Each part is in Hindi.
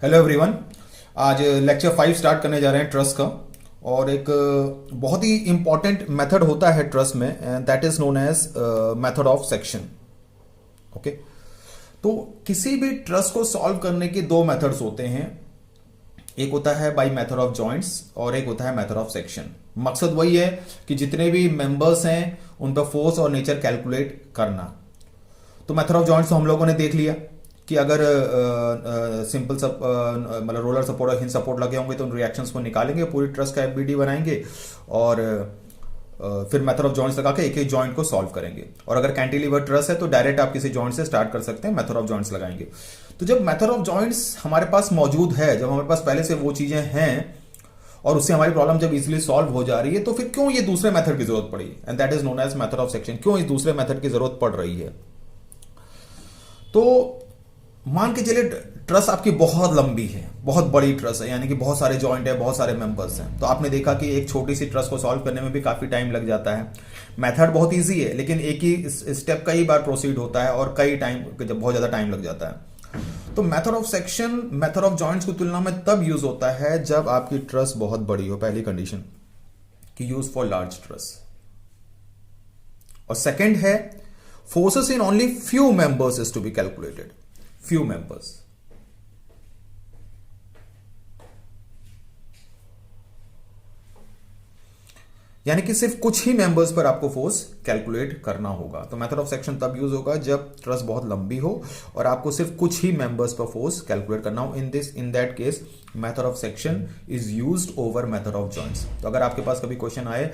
Hello everyone. आज लेक्चर 5 स्टार्ट करने जा रहे हैं ट्रस्ट का। और एक बहुत ही इंपॉर्टेंट मेथड होता है ट्रस्ट में, and that is known as method of section. Okay, तो किसी भी ट्रस्ट को सॉल्व करने के दो मेथड्स होते हैं। एक होता है बाय मेथड ऑफ जॉइंट्स और एक होता है मेथड ऑफ सेक्शन। मकसद वही है कि जितने भी मेंबर्स हैं उन पर फोर्स और नेचर कैलकुलेट करना। तो मेथड ऑफ जॉइंट्स तो हम लोगों ने देख लिया कि अगर सिंपल सब मतलब रोलर सपोर्ट और हिंज सपोर्ट लगे होंगे तो उन रिएक्शंस को निकालेंगे, पूरी ट्रस्ट का एफबीडी बनाएंगे और फिर मेथड ऑफ जॉइंट्स लगा के एक एक जॉइंट को सॉल्व करेंगे। और अगर कैंटिलीवर ट्रस्ट है तो डायरेक्ट आप किसी जॉइंट से स्टार्ट कर सकते हैं, मेथड ऑफ जॉइंट्स लगाएंगे। तो जब मेथड ऑफ जॉइंट्स हमारे पास मौजूद है, जब हमारे पास पहले से वो चीजें हैं और उससे हमारी प्रॉब्लम जब इजीली सॉल्व हो जा रही है, तो फिर क्यों ये दूसरे मेथड की जरूरत पड़ी, and that is known as method of section. क्यों इस दूसरे मेथड की जरूरत पड़ रही है? तो मान के चलिए ट्रस्ट आपकी बहुत लंबी है, बहुत बड़ी ट्रस्ट है, यानी कि बहुत सारे जॉइंट है, बहुत सारे मेंबर्स हैं। तो आपने देखा कि एक छोटी सी ट्रस्ट को सॉल्व करने में भी काफी टाइम लग जाता है। मेथड बहुत इजी है, लेकिन एक ही स्टेप कई बार प्रोसीड होता है और कई टाइम जब बहुत ज्यादा टाइम लग जाता है। तो method of section method of joints की तुलना में तब यूज होता है जब आपकी ट्रस्ट बहुत बड़ी हो, पहली कंडीशन कि यूज फॉर लार्ज ट्रस्ट। और सेकंड है forces in only few members is to be calculated, few members। यानी कि सिर्फ कुछ ही मेंबर्स पर आपको फोर्स कैलकुलेट करना होगा। तो मेथड ऑफ सेक्शन तब यूज होगा जब ट्रस्ट बहुत लंबी हो और आपको सिर्फ कुछ ही मेंबर्स पर फोर्स कैलकुलेट करना हो। In that case method of section is used over method of joints. तो अगर आपके पास कभी क्वेश्चन आए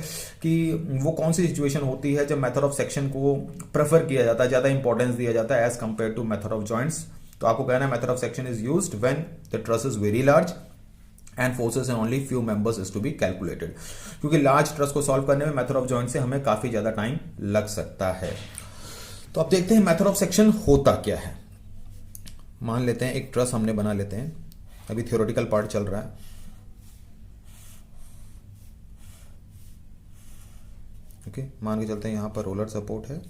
कि वो कौन सी सिचुएशन होती है जब मेथड ऑफ सेक्शन को प्रेफर किया जाता है, ज्यादा इंपॉर्टेंस दिया जाता है as compare to method of joints, तो आपको कहना है method of section is used when the truss is very large and forces in only few members is to be calculated. क्योंकि लार्ज ट्रस्ट को सॉल्व करने में मेथड ऑफ जॉइंट से हमें काफी ज्यादा टाइम लग सकता है। तो अब देखते हैं मेथड ऑफ सेक्शन होता क्या है। मान लेते हैं एक ट्रस्ट हमने बना लेते हैं, अभी थ्योरेटिकल पार्ट चल रहा है। ओके, मान के चलते हैं यहां पर रोलर सपोर्ट है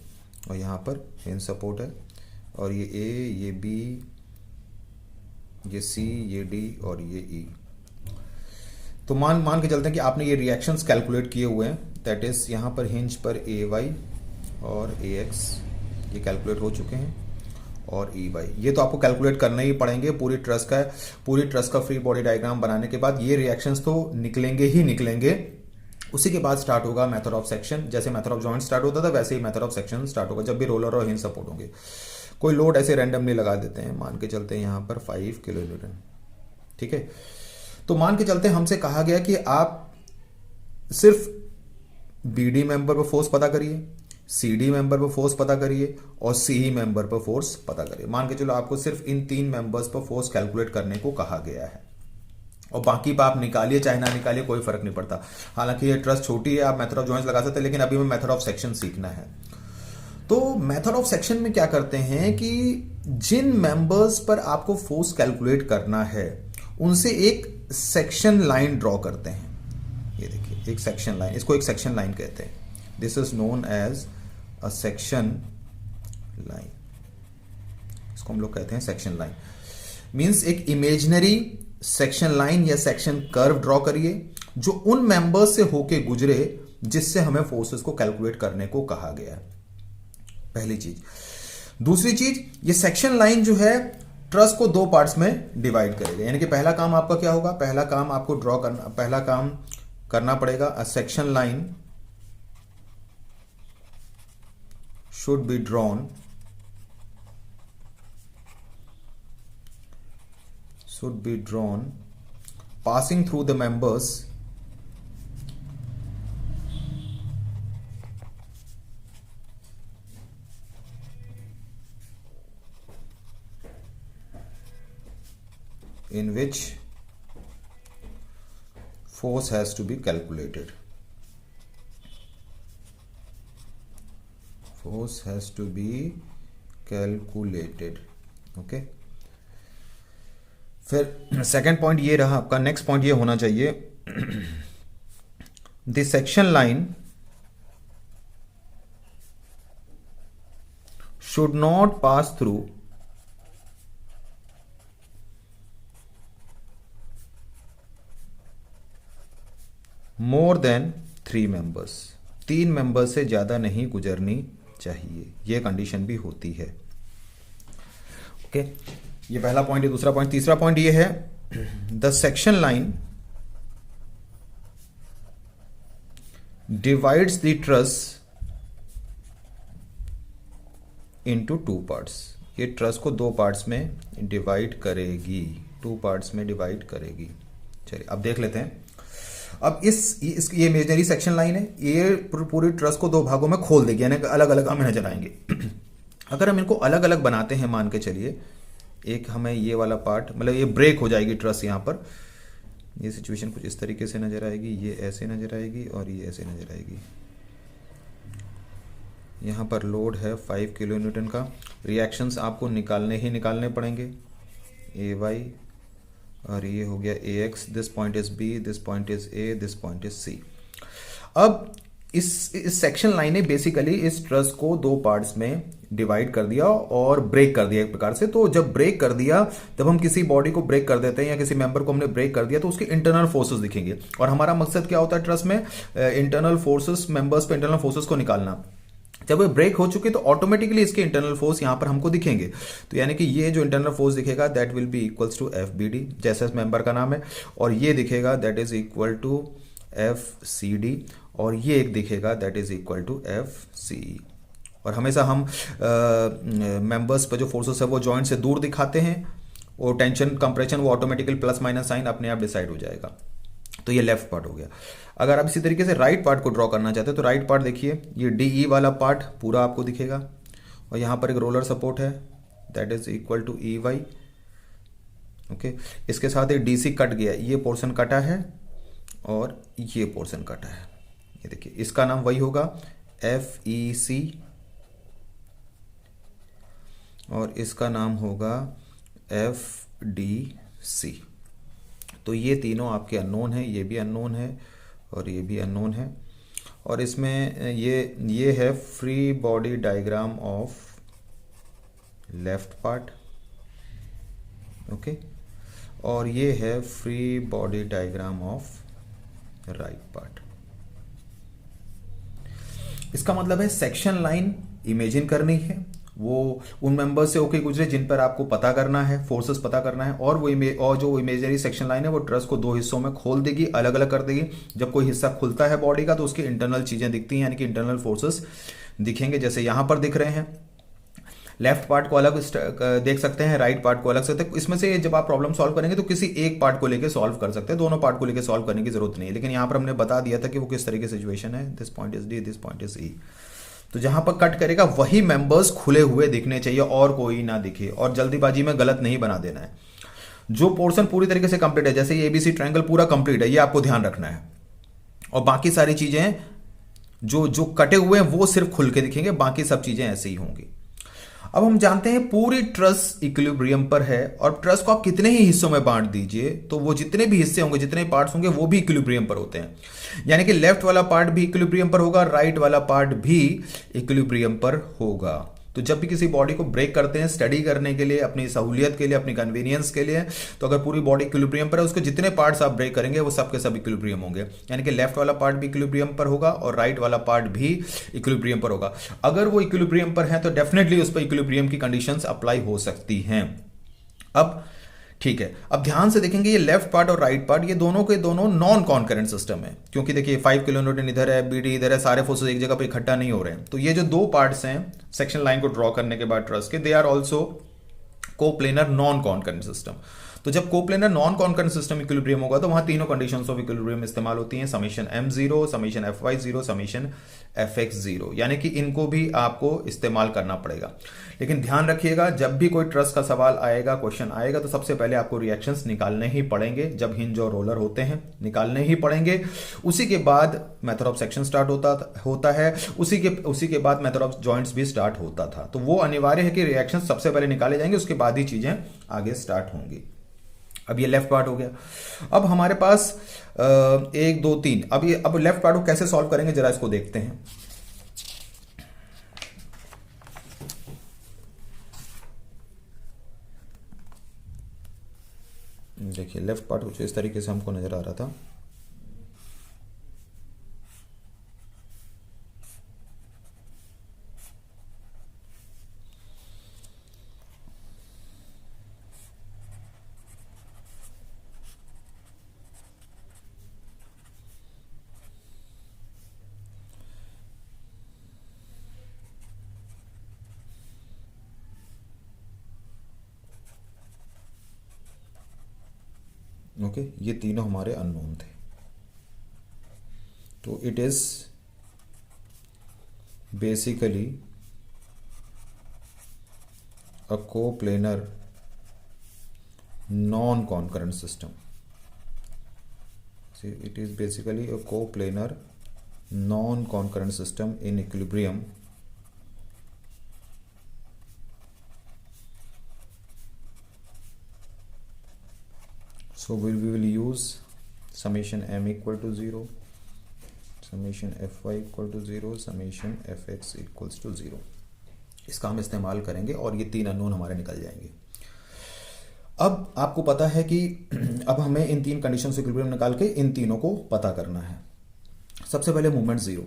और यहां पर हिंज सपोर्ट है और ये ए, ये बी, ये सी, ये डी और ये ई। तो मान के चलते हैं कि आपने ये रिएक्शंस कैलकुलेट किए हुए हैं, दैट इज यहां पर हिंज पर ए वाई और ए एक्स ये कैलकुलेट हो चुके हैं और ई वाई ये तो आपको कैलकुलेट करने ही पड़ेंगे। पूरी ट्रस्ट का फ्री बॉडी डायग्राम बनाने के बाद ये रिएक्शंस तो निकलेंगे ही निकलेंगे। उसी के बाद स्टार्ट होगा मेथड ऑफ सेक्शन। जैसे मेथड ऑफ जॉइंट स्टार्ट होता था वैसे ही मेथड ऑफ सेक्शन स्टार्ट होगा जब भी रोलर और हिंज सपोर्ट होंगे। कोई लोड ऐसे रैंडमली लगा देते हैं, मान के चलते हैं यहां पर 5 किलो न्यूटन। ठीक है, तो मान के चलते हमसे कहा गया कि आप सिर्फ बीडी मेंबर पर फोर्स पता करिए, सीडी मेंबर पर फोर्स पता करिए और सीई मेंबर पर फोर्स पता करिए। मान के चलो आपको सिर्फ इन 3 मेंबर्स पर फोर्स कैलकुलेट करने को कहा गया है और बाकी पर आप निकालिए चाहे ना निकालिए, कोई फर्क नहीं पड़ता। हालांकि ये ट्रस्ट छोटी है, आप मेथड ऑफ जॉइंट्स लगा सकते हैं, लेकिन अभी हमें मेथड ऑफ सेक्शन सीखना है। तो मेथड ऑफ सेक्शन में क्या करते हैं कि जिन मेंबर्स पर आपको फोर्स कैलकुलेट करना है उनसे एक सेक्शन लाइन ड्रॉ करते हैं। ये देखिए एक सेक्शन लाइन, इसको एक सेक्शन लाइन कहते हैं। This is known as a section line, इसको हम लोग कहते हैं सेक्शन लाइन। मींस एक इमेजिनरी सेक्शन लाइन या सेक्शन कर्व ड्रॉ करिए जो उन मेंबर्स से होके गुजरे जिससे हमें फोर्सेस को कैलकुलेट करने को कहा गया है, पहली चीज। दूसरी चीज, ये सेक्शन लाइन जो है ट्रस्ट को 2 पार्ट्स में डिवाइड करेगा। यानी कि पहला काम आपका क्या होगा, पहला काम आपको ड्रॉ करना, पहला काम करना पड़ेगा अ section line should be drawn passing through the members in which force has to be calculated. Force has to be calculated. Okay. फिर सेकेंड पॉइंट ये रहा आपका, नेक्स्ट पॉइंट ये होना चाहिए the section line should not pass through more than 3 members, 3 member से ज़्यादा नहीं गुजरनी चाहिए, ये कंडीशन भी होती है। ओके, ये पहला पॉइंट है। दूसरा पॉइंट, तीसरा पॉइंट ये है, the section line divides the truss into 2 parts. ये ट्रस को 2 पार्ट्स में डिवाइड करेगी, 2 पार्ट्स में डिवाइड करेगी। चलिए अब देख लेते हैं। अब ये इमेजिनरी सेक्शन लाइन है, ये पूरी ट्रस को 2 भागों में खोल देगी, यानी अलग अलग हमें नजर आएंगे। अगर हम इनको अलग अलग बनाते हैं, मान के चलिए एक हमें ये वाला पार्ट, मतलब ये ब्रेक हो जाएगी ट्रस, यहां पर ये सिचुएशन कुछ इस तरीके से नजर आएगी, ये ऐसे नजर आएगी और ये ऐसे नजर आएगी। यहाँ पर लोड है 5 किलो न्यूटन का। रिएक्शंस आपको निकालने पड़ेंगे, ए वाई, और ये हो गया A X, this point is B, this point is A, this point is C. अब इस सेक्शन लाइन ने बेसिकली इस ट्रस को 2 पार्ट्स में डिवाइड कर दिया और ब्रेक कर दिया एक प्रकार से। तो जब ब्रेक कर दिया, जब हम किसी बॉडी को ब्रेक कर देते हैं या किसी मेंबर को हमने ब्रेक कर दिया, तो उसके इंटरनल फोर्सेस दिखेंगे। और हमारा मकसद क्या होता है ट्रस में? इंटरनल फोर्सेस, मेंबर्स पे इंटरनल फोर्सेस को निकालना। जब वो ब्रेक हो चुके तो ऑटोमेटिकली इसके इंटरनल फोर्स यहां पर हमको दिखेंगे। तो यानी कि ये जो इंटरनल फोर्स दिखेगा that will be equals to F B D, जैसे इस मेंबर का नाम है, और ये दिखेगा that is equal to F C D, और ये एक दिखेगा that is equal to F C. और हमेशा हम मेंबर्स पर जो फोर्सेस है वो जॉइंट से दूर दिखाते हैं, और टेंशन कंप्रेशन वो ऑटोमेटिकली प्लस माइनस साइन अपने आप डिसाइड हो जाएगा। तो ये लेफ्ट पार्ट हो गया। अगर आप इसी तरीके से राइट पार्ट को ड्रॉ करना चाहते हैं तो राइट पार्ट देखिए, ये डी ई वाला पार्ट पूरा आपको दिखेगा, और यहां पर एक रोलर सपोर्ट है that is equal to E Y. Okay, इसके साथ एक डीसी कट गया, ये पोर्शन कटा है और ये पोर्शन कटा है। ये देखिए, इसका नाम वही होगा एफ ई सी, और इसका नाम होगा एफ डी सी। तो ये तीनों आपके अननोन है, ये भी अननोन है और ये भी अननोन है। और इसमें ये है free body diagram of left part, okay, और ये है free body diagram of right part. इसका मतलब है सेक्शन लाइन इमेजिन करनी है, वो उन मेंबर से होके गुजरे जिन पर आपको पता करना है, फोर्सेस पता करना है, और और जो इमेजनरी सेक्शन लाइन है वो ट्रस को 2 हिस्सों में खोल देगी, अलग अलग कर देगी। जब कोई हिस्सा खुलता है बॉडी का तो उसकी इंटरनल चीजें दिखती हैं, यानी कि इंटरनल फोर्सेस दिखेंगे, जैसे यहां पर दिख रहे हैं। लेफ्ट पार्ट को अलग देख सकते हैं, राइट पार्ट को अलग सकते हैं। इसमें से जब आप प्रॉब्लम सॉल्व करेंगे तो किसी एक पार्ट को लेकर सॉल्व कर सकते हैं, दोनों पार्ट को लेकर सॉल्व करने की जरूरत नहीं है। लेकिन यहां पर हमने बता दिया था कि वो किस तरीके की सिचुएशन है, this point is D, this point is E. तो जहां पर कट करेगा वही मेंबर्स खुले हुए दिखने चाहिए और कोई ना दिखे, और जल्दीबाजी में गलत नहीं बना देना है। जो पोर्शन पूरी तरीके से कंप्लीट है, जैसे ये एबीसी ट्रायंगल पूरा कंप्लीट है, ये आपको ध्यान रखना है, और बाकी सारी चीजें जो कटे हुए हैं वो सिर्फ खुल के दिखेंगे, बाकी सब चीजें ऐसे ही होंगी। अब हम जानते हैं पूरी ट्रस इक्विलिब्रियम पर है, और ट्रस को आप कितने ही हिस्सों में बांट दीजिए तो वो जितने भी हिस्से होंगे, जितने पार्ट्स होंगे, वो भी इक्विलिब्रियम पर होते हैं। यानी कि लेफ्ट वाला पार्ट भी इक्विलिब्रियम पर होगा, राइट वाला पार्ट भी इक्विलिब्रियम पर होगा। तो जब भी किसी बॉडी को ब्रेक करते हैं स्टडी करने के लिए, अपनी सहूलियत के लिए, अपनी कन्वीनियंस के लिए, तो अगर पूरी बॉडी इक्विलिब्रियम पर है, उसके जितने पार्ट्स आप ब्रेक करेंगे वो सब के सब इक्विलिब्रियम होंगे। यानी कि लेफ्ट वाला पार्ट भी इक्विलिब्रियम पर होगा और राइट वाला पार्ट भी इक्विलिब्रियम पर होगा। अगर वो इक्विलिब्रियम पर है तो डेफिनेटली उस पर इक्विलिब्रियम की कंडीशंस अप्लाई हो सकती हैं। अब ठीक है, अब ध्यान से देखेंगे ये लेफ्ट पार्ट और राइट पार्ट, ये दोनों के दोनों नॉन कॉन्करेंट सिस्टम है, क्योंकि देखिए 5 किलो न्यूटन इधर है, बीडी इधर है, सारे फोर्सेस एक जगह पे इकट्ठा नहीं हो रहे हैं। तो ये जो 2 पार्ट्स हैं सेक्शन लाइन को ड्रॉ करने के बाद ट्रस के, they are also coplanar non concurrent system. तो जब coplanar non concurrent system equilibrium होगा तो वहां तीनों कंडीशंस ऑफ इक्विलिब्रियम इस्तेमाल होती हैं, summation m0, summation fy0, summation fx0, यानी कि इनको भी आपको इस्तेमाल करना पड़ेगा। लेकिन ध्यान रखिएगा, जब भी कोई ट्रस का सवाल आएगा, क्वेश्चन आएगा, तो सबसे पहले आपको रिएक्शंस निकालने ही पड़ेंगे। जब हिंज और रोलर होते हैं निकालने ही पड़ेंगे, उसी के बाद मेथड ऑफ सेक्शन स्टार्ट होता है, उसी के बाद मेथड ऑफ जॉइंट्स भी स्टार्ट होता था। तो वो अनिवार्य है कि रिएक्शंस सबसे पहले निकाले जाएंगे, उसके बाद ही चीजें आगे स्टार्ट होंगी। अब ये लेफ्ट पार्ट हो गया। अब हमारे पास 1 2 3, अब लेफ्ट पार्ट को कैसे सॉल्व करेंगे जरा इसको देखते हैं। देखिए लेफ्ट पार्ट कुछ इस तरीके से हमको नजर आ रहा था। ओके, ये तीनों हमारे अननोन थे। तो it is basically a coplanar non concurrent system. See, it is basically a coplanar non-concurrent system in equilibrium so we will use summation m equal to 0, summation fy equal to 0, summation fx equals to 0। इसका हम इस्तेमाल करेंगे और ये तीन अननोन हमारे निकल जाएंगे। अब आपको पता है कि अब हमें इन तीन कंडीशन से इक्विलिब्रियम निकाल के इन तीनों को पता करना है। सबसे पहले मूवमेंट जीरो।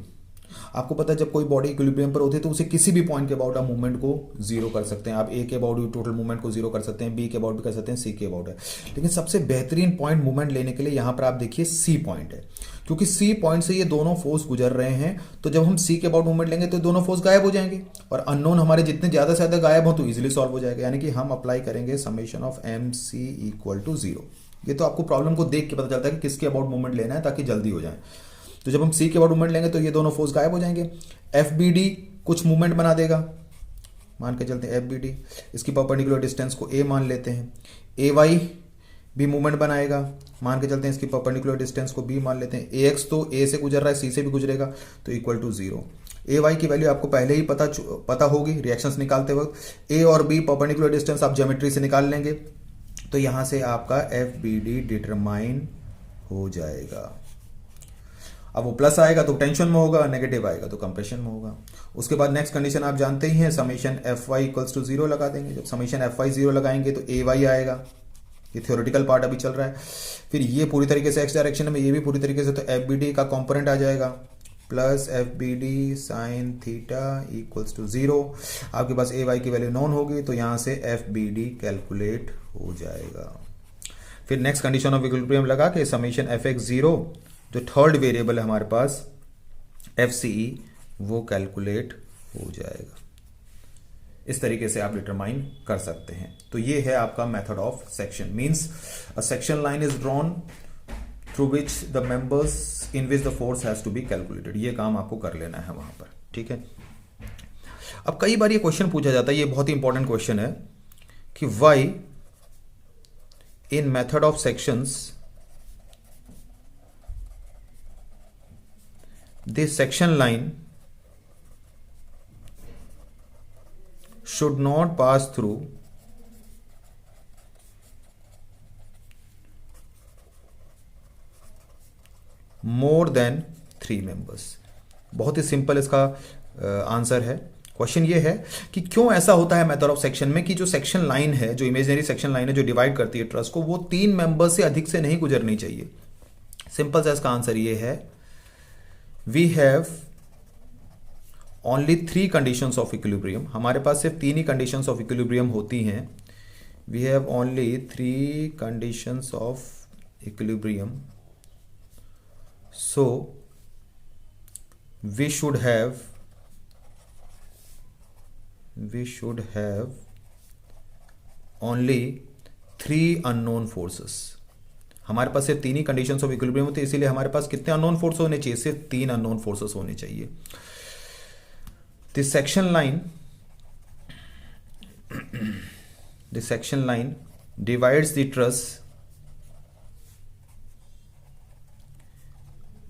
आपको पता है जब कोई बॉडी इक्विलिब्रियम पर होती है तो उसे किसी भी पॉइंट के अबाउट आप मूवमेंट को जीरो कर सकते हैं। आप ए के अबाउट भी टोटल मूवमेंट को जीरो कर सकते हैं, बी के अबाउट भी कर सकते हैं, सी के अबाउट है। लेकिन सबसे बेहतरीन पॉइंट मूवमेंट लेने के लिए यहां पर आप देखिए सी पॉइंट है, क्योंकि सी पॉइंट से ये दोनों फोर्स गुजर रहे हैं। तो जब हम सी के अबाउट मूवमेंट लेंगे तो दोनों फोर्स गायब हो जाएंगे और अननोन हमारे जितने ज्यादा से ज्यादा गायब हो तो इजिली सॉल्व हो जाएगा। यानी कि हम अप्लाई करेंगे summation of M C equal to 0। ये तो आपको प्रॉब्लम को देख के पता चलता है कि किसके अबाउट मूवमेंट लेना है ताकि जल्दी हो जाए। तो जब हम सी के अबाउट मूवमेंट लेंगे तो ये दोनों फोर्स गायब हो जाएंगे। एफ बी डी कुछ मूवमेंट बना देगा, मान के चलते हैं एफ बी डी, इसकी परपेंडिकुलर डिस्टेंस को ए मान लेते हैं। ए वाई भी मूवमेंट बनाएगा, मान के चलते हैं इसकी परपेंडिकुलर डिस्टेंस को बी मान लेते हैं। ए एक्स तो ए से गुजर रहा है, सी से भी गुजरेगा, तो इक्वल टू 0। ए वाई की वैल्यू आपको पहले ही पता होगी रिएक्शंस निकालते वक्त। ए और बी परपेंडिकुलर डिस्टेंस आप ज्योमेट्री से निकाल लेंगे, तो यहां से आपका एफ बी डी डिटरमाइन हो जाएगा। अब वो प्लस आएगा तो टेंशन में होगा, नेगेटिव आएगा तो कंप्रेशन में होगा। उसके बाद नेक्स्ट कंडीशन आप जानते ही हैं, summation F Y equals to 0 लगा देंगे। जब समेशन एफ वाई 0 लगाएंगे तो ए वाई आएगा, ये थ्योरेटिकल पार्ट अभी चल रहा है। फिर ये पूरी तरीके से एक्स डायरेक्शन में, ये भी पूरी तरीके से, तो एफ बी डी का कॉम्पोनेंट आ जाएगा plus F B D sine theta equals to 0। आपके पास ए वाई की वैल्यू नॉन होगी तो यहां से एफ बी डी कैलकुलेट हो जाएगा। फिर नेक्स्ट कंडीशन ऑफ इक्विलिब्रियम लगा के समेशन एफ एक्स 0, जो थर्ड वेरिएबल है हमारे पास एफ सी ई, वो कैलकुलेट हो जाएगा। इस तरीके से आप डिटरमाइन कर सकते हैं। तो ये है आपका method of section. Means a section line is drawn through which the members in which the force has to be calculated. ये काम आपको कर लेना है वहां पर, ठीक है। अब कई बार ये क्वेश्चन पूछा जाता है, ये बहुत ही इंपॉर्टेंट क्वेश्चन है कि why in method of sections this section line should not pass through more than 3 members। बहुत ही सिंपल इसका आंसर है। क्वेश्चन ये है कि क्यों ऐसा होता है मेथड ऑफ सेक्शन में कि जो सेक्शन लाइन है, जो इमेजिनरी सेक्शन लाइन है जो डिवाइड करती है ट्रस को, वो 3 मेंबर से अधिक से नहीं गुजरनी चाहिए। सिंपल सा इसका आंसर ये है, we have only 3 conditions of equilibrium। हमारे पास सिर्फ 3 ही conditions of equilibrium होती हैं। we have only 3 conditions of equilibrium, so we should have only 3 unknown forces। हमारे पास सिर्फ 3 ही कंडीशंस ऑफ इक्विलिब्रियम होती है, इसीलिए हमारे पास कितने अननोन फोर्स होने चाहिए? सिर्फ 3 अननोन फोर्सेस होने चाहिए। This section line divides the truss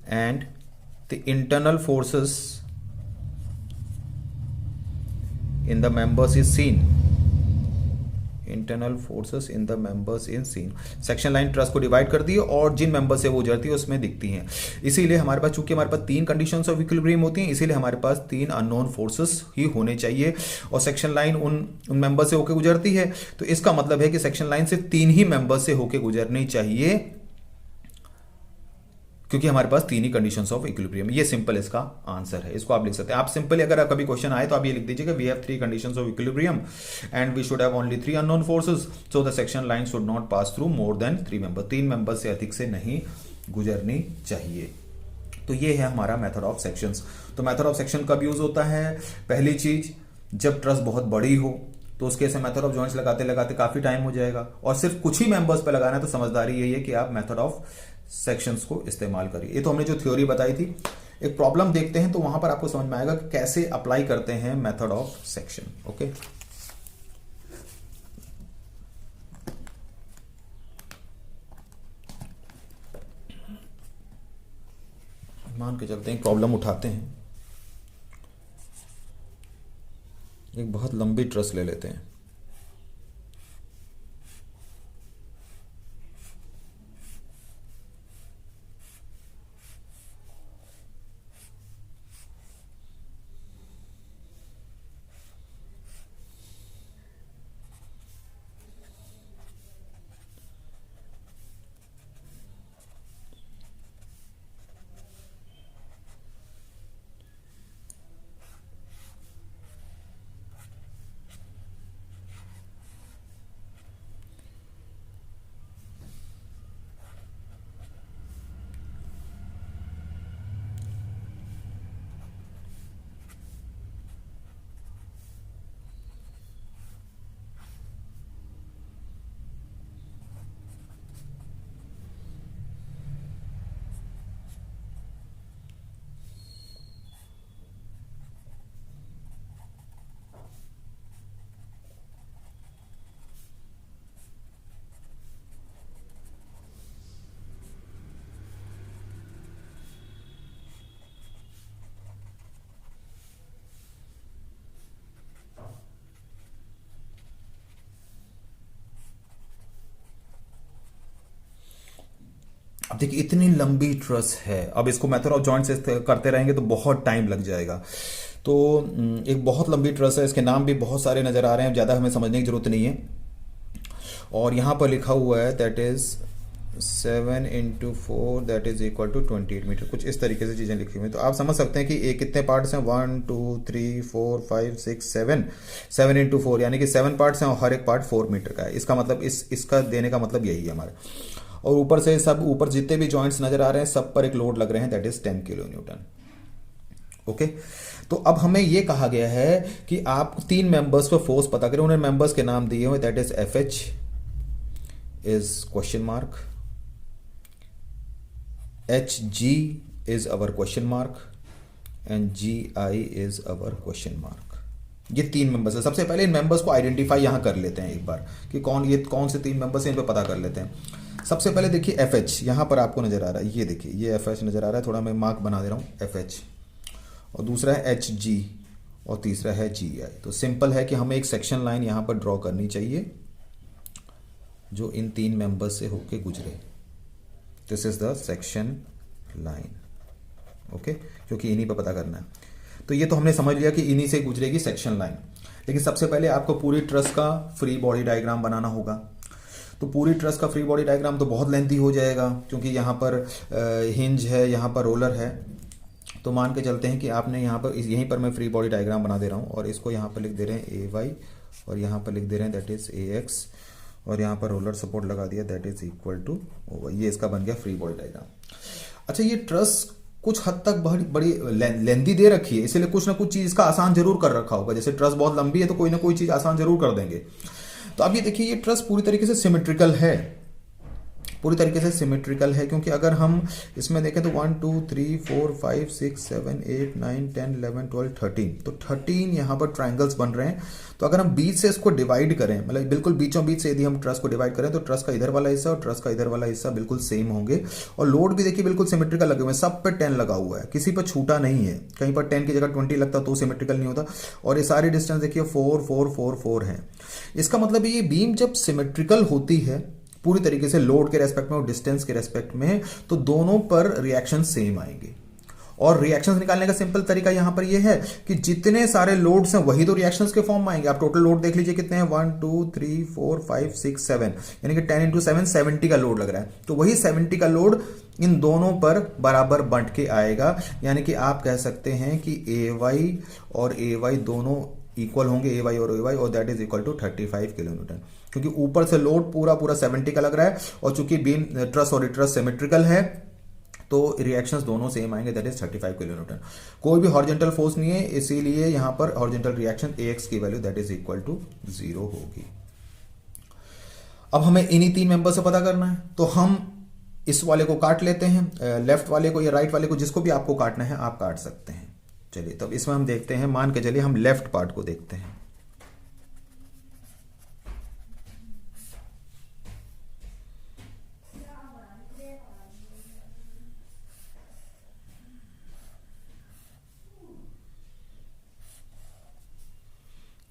and the internal forces in the members is seen. Internal forces in the members in seen. Section line truss को डिवाइड करती है और जिन मेंबर से वो गुजरती है उसमें दिखती हैं। इसीलिए हमारे पास, चूंकि हमारे पास 3 कंडीशंस ऑफ इक्विलिब्रियम होती हैं, इसीलिए हमारे पास 3 अननोन फोर्सेस ही होने चाहिए। और सेक्शन लाइन उन मेंबर से होकर गुजरती है, तो इसका मतलब है कि सेक्शन लाइन सिर्फ 3 ही मेंबर से होकर गुजरनी चाहिए, क्योंकि हमारे पास 3 ही कंडीशंस ऑफ इक्विलिब्रियम। ये सिंपल इसका आंसर है। इसको आप लिख सकते हैं। आप सिंपली, अगर कभी क्वेश्चन आए तो आप ये लिख दीजिएगा, we have 3 conditions of equilibrium and we should have only 3 unknown forces, so the section line should not pass through more than 3 member. 3 member से अधिक से नहीं गुजरनी चाहिए। तो ये है हमारा मेथड ऑफ सेक्शंस। तो मेथड ऑफ सेक्शन कब यूज होता है? पहली चीज, जब ट्रस बहुत बड़ी हो, तो उस केस में मेथड ऑफ जॉइंट्स लगाते लगाते काफी टाइम हो जाएगा, और सिर्फ कुछ ही मेंबर्स पे लगाना है तो समझदारी यही है कि आप मेथड ऑफ सेक्शंस को इस्तेमाल करिए। ये तो हमने जो थ्योरी बताई थी। एक प्रॉब्लम देखते हैं तो वहां पर आपको समझ में आएगा कि कैसे अप्लाई करते हैं मेथड ऑफ सेक्शन। ओके, मान के चलते हैं प्रॉब्लम उठाते हैं। एक बहुत लंबी ट्रस ले लेते हैं। अब देखिए इतनी लंबी ट्रस है, अब इसको मेथड ऑफ जॉइंट से करते रहेंगे तो बहुत टाइम लग जाएगा। तो एक बहुत लंबी ट्रस है, इसके नाम भी बहुत सारे नजर आ रहे हैं, ज़्यादा हमें समझने की जरूरत नहीं है। और यहाँ पर लिखा हुआ है that is 7 × 4 that is equal to 28 metre, कुछ इस तरीके से चीज़ें लिखी हुई हैं। तो आप समझ सकते हैं कि ये कितने पार्ट्स हैं, 1 2 3 4 5 6 7 7 × 4 यानी कि 7 पार्ट्स हैं और हर एक पार्ट 4 मीटर का है। इसका मतलब इसका देने का मतलब यही है हमारा। और ऊपर से सब ऊपर जितने भी जॉइंट्स नजर आ रहे हैं सब पर एक लोड लग रहे हैं that is 10 kilo Newton. Okay, तो अब हमें यह कहा गया है कि आप 3 मेंबर्स पर फोर्स पता करें। उन्हें मेंबर्स के नाम दिए हुए that is FH is question mark, HG is our question mark and GI is our question mark. ये 3 मेंबर्स है। सबसे पहले इन मेंबर्स को आइडेंटिफाई यहां कर लेते हैं एक बार कि कौन से 3 मेंबर्स हैं, इन पर पता कर लेते हैं। सबसे पहले देखिए FH यहां पर आपको नजर आ रहा है, ये देखिए ये FH नजर आ रहा है, थोड़ा मैं मार्क बना दे रहा हूं FH, और दूसरा है HG और तीसरा है GI। तो सिंपल है कि हमें एक सेक्शन लाइन यहां पर ड्रॉ करनी चाहिए जो इन 3 मेंबर्स से होके गुजरे। This is the section line. Okay, क्योंकि इन्हीं पर पता करना है। तो ये तो हमने समझ लिया कि इन्हीं से गुजरेगी सेक्शन लाइन। लेकिन सबसे पहले आपको पूरी ट्रस का फ्री बॉडी डायग्राम बनाना होगा। तो पूरी ट्रस का फ्री बॉडी डायग्राम तो बहुत लेंथी हो जाएगा, क्योंकि यहाँ पर हिंज है, यहाँ पर रोलर है। तो मान के चलते हैं कि आपने यहाँ पर यहीं पर मैं फ्री बॉडी डायग्राम बना दे रहा हूँ, और इसको यहाँ पर लिख दे रहे हैं AY, और यहाँ पर लिख दे रहे हैं दैट इज AX, और यहाँ पर रोलर सपोर्ट लगा दिया that is equal to OY। ये इसका बन गया फ्री बॉडी डायग्राम। अच्छा, ये ट्रस कुछ हद तक बड़ी लेंथी दे रखी है, इसलिए कुछ ना कुछ चीज इसका आसान जरूर कर रखा होगा। जैसे ट्रस बहुत लंबी है तो कोई ना कोई चीज आसान जरूर कर देंगे। तो अब ये देखिए ये ट्रस पूरी तरीके से सिमेट्रिकल है, पूरी तरीके से सिमेट्रिकल है, क्योंकि अगर हम इसमें देखें तो 1 2 3 4 5 6 7 8 9 10 11 12 13, तो 13 यहाँ पर ट्रायंगल्स बन रहे हैं। तो अगर हम बीच से इसको डिवाइड करें, मतलब बिल्कुल बीचों बीच से यदि हम ट्रस को डिवाइड करें तो ट्रस का इधर वाला हिस्सा और ट्रस का इधर वाला हिस्सा बिल्कुल सेम होंगे। और लोड भी देखिए बिल्कुल सिमेट्रिकल लगे हुए हैं, सब पे 10 लगा हुआ है, किसी पर छूटा नहीं है। कहीं पर 10 की जगह 20 लगता तो सिमेट्रिकल नहीं होता। और ये सारी डिस्टेंस देखिए 4 4 4 4 है। इसका मतलब ये बीम जब सिमेट्रिकल होती है पूरी तरीके से लोड के रेस्पेक्ट में और डिस्टेंस के रेस्पेक्ट में, तो दोनों पर रिएक्शन सेम आएंगे। और रिएक्शंस निकालने का सिंपल तरीका यहां पर यह है कि जितने सारे लोड्स हैं वही तो रिएक्शंस के फॉर्म में आएंगे। आप टोटल लोड देख लीजिए कितने हैं, 1 2 3 4 5 6 7, यानी कि 10 × 7 70 का लोड लग रहा है। तो वही 70 का लोड इन दोनों पर बराबर बंट के आएगा। यानी कि आप कह सकते हैं कि AY और AY दोनों इक्वल होंगे, AY और AY, और that is equal to 35 kilo newton, क्योंकि ऊपर से लोड पूरा 70 का लग रहा है। और चूंकि बीम ट्रस और ट्रस सिमेट्रिकल है तो रिएक्शंस दोनों सेम आएंगे, दैट इज 35 किलो न्यूटन। कोई भी हॉरिजॉन्टल फोर्स नहीं है, इसीलिए यहां पर हॉरिजॉन्टल रिएक्शन AX की value that is equal to 0 होगी। अब हमें इन्हीं 3 मेंबर से पता करना है, तो हम इस वाले को काट लेते हैं, लेफ्ट वाले को या राइट वाले को, जिसको भी आपको काटना है आप काट सकते हैं। चलिए तब इसमें हम देखते हैं, मान के चलिए हम लेफ्ट पार्ट को देखते हैं।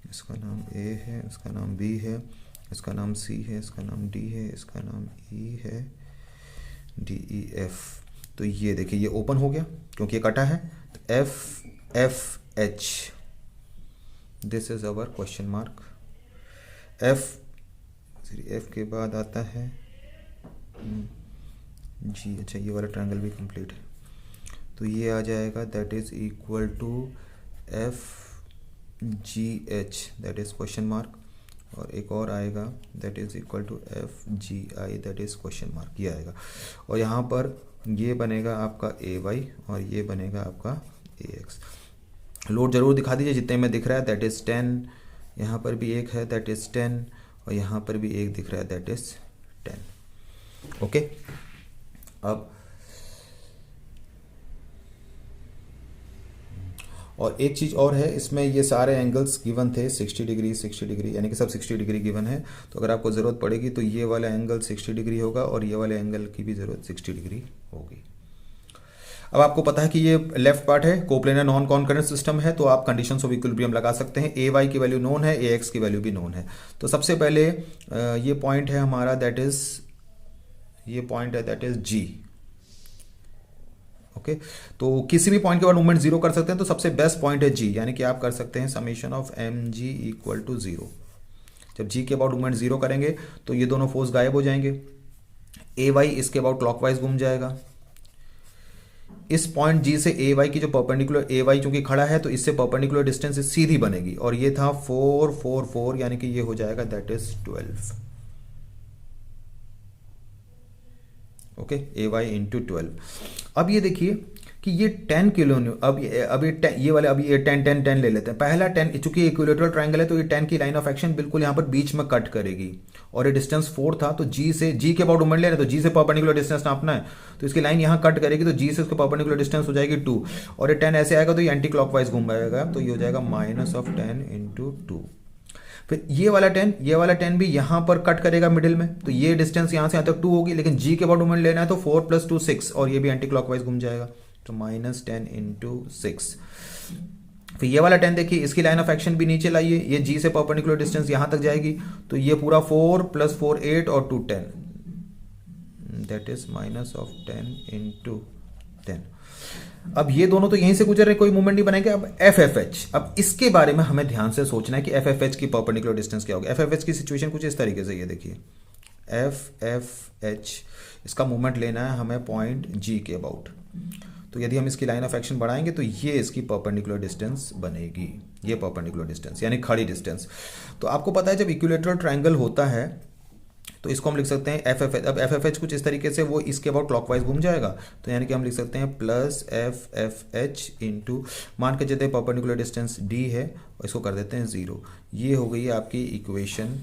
इसका नाम A है, इसका नाम B है, इसका नाम C है, इसका नाम D है, इसका नाम E है, DEF। तो ये देखिए ये ओपन हो गया क्योंकि ये कटा है, तो FFH, this is our question mark. F के बाद आता है G। अच्छा ये वाला ट्रायंगल भी कंप्लीट है, तो ये आ जाएगा that is equal to FGH, that is question mark, और एक और आएगा that is equal to FGI, that is question mark, ये आएगा। और यहाँ पर ये बनेगा आपका AY और ये बनेगा आपका AX। लोड जरूर दिखा दीजिए जितने में दिख रहा है, दैट इज 10, यहाँ पर भी एक है दैट इज 10, और यहाँ पर भी एक दिख रहा है दैट इज 10। ओके, अब और एक चीज़ और है, इसमें ये सारे एंगल्स गिवन थे 60 डिग्री 60 डिग्री, यानी कि सब 60 डिग्री गिवन है। तो अगर आपको ज़रूरत पड़ेगी तो ये वाला एंगल 60 डिग्री होगा और ये वाले एंगल की भी ज़रूरत 60 डिग्री होगी। अब आपको पता है कि ये लेफ्ट पार्ट है, कोप्लेनर नॉन कॉन्करेंट सिस्टम है, तो आप कंडीशंस ऑफ इक्विलिब्रियम लगा सकते हैं। AY की वैल्यू नोन है, AX की वैल्यू भी नोन है। तो सबसे पहले ये पॉइंट है हमारा, दैट इज ये पॉइंट है दैट इज G। ओके, तो किसी भी पॉइंट के बाद मूवमेंट 0 कर सकते हैं, तो सबसे बेस्ट पॉइंट है G, यानी कि आप कर सकते हैं summation of mg equal to 0। जब G के अबाउट मूवमेंट 0 करेंगे तो ये दोनों फोर्स गायब हो जाएंगे, AY इसके अबाउट क्लॉकवाइज घूम जाएगा। इस पॉइंट G से AY की जो परपेंडिकुलर, AY चूंकि खड़ा है तो इससे परपेंडिकुलर डिस्टेंस सीधी बनेगी, और ये था 4 4 4, यानी कि ये हो जाएगा that is 12। Okay, AY into 12। अब ये देखिए कि ये 10 किलो न्यू, अब ये वाले, अभी ये 10 10 10 ले लेते हैं। पहला 10, चूंकि इक्विलेटरल ट्रायंगल है तो ये 10 की लाइन ऑफ एक्शन बिल्कुल यहाँ पर बीच में कट करेगी, और ये डिस्टेंस 4 था, तो G के अबाउट मूवमेंट ले रहे हैं, तो G से परपेंडिकुलर डिस्टेंस नापना है, तो इसकी लाइन यहाँ कट करेगी, तो G से उसके परपेंडिकुलर डिस्टेंस हो जाएगी 2, और ये 10 ऐसे आएगा तो ये एंटी क्लॉकवाइज घूम जाएगा, तो ये हो जाएगा -10 इंटू 2। फिर ये वाला 10 भी यहाँ पर कट करेगा मिडिल में, तो ये डिस्टेंस यहाँ से यहाँ तक 2 होगी, लेकिन G के अबाउट मूवमेंट लेना है तो 4 + 2 6, और ये भी एंटी क्लॉकवाइज घूम जाएगा, तो -10 इंटू 6। फिर ये वाला 10 देखिए, इसकी लाइन ऑफ एक्शन भी नीचे लाइए, ये G से परपेंडिकुलर डिस्टेंस यहाँ तक जाएगी, तो ये पूरा 4 + 4 8 और 2 10, दैट इज -10 इंटू 10। अब ये दोनों तो यहीं से गुजर रहे, कोई मूवमेंट नहीं बनेगा। अब FFH, अब इसके बारे में हमें ध्यान से सोचना है कि FFH की परपेंडिकुलर डिस्टेंस क्या होगी। FFH की सिचुएशन कुछ इस तरीके से, ये देखिए FFH, इसका मूवमेंट लेना है हमें पॉइंट G के अबाउट, तो यदि हम इसकी लाइन ऑफ एक्शन बढ़ाएंगे तो ये इसकी परपेंडिकुलर डिस्टेंस बनेगी, ये परपेंडिकुलर डिस्टेंस यानी खड़ी डिस्टेंस। तो आपको पता है जब इक्विलेटरल ट्रायंगल होता है तो इसको हम लिख सकते हैं FFH। अब FFH कुछ इस तरीके से, वो इसके अबाउट क्लॉकवाइज घूम जाएगा, तो यानी कि हम लिख सकते हैं +FFH इंटू, मान के चलते परपेंडिकुलर डिस्टेंस D है और इसको कर देते हैं 0। ये हो गई है आपकी इक्वेशन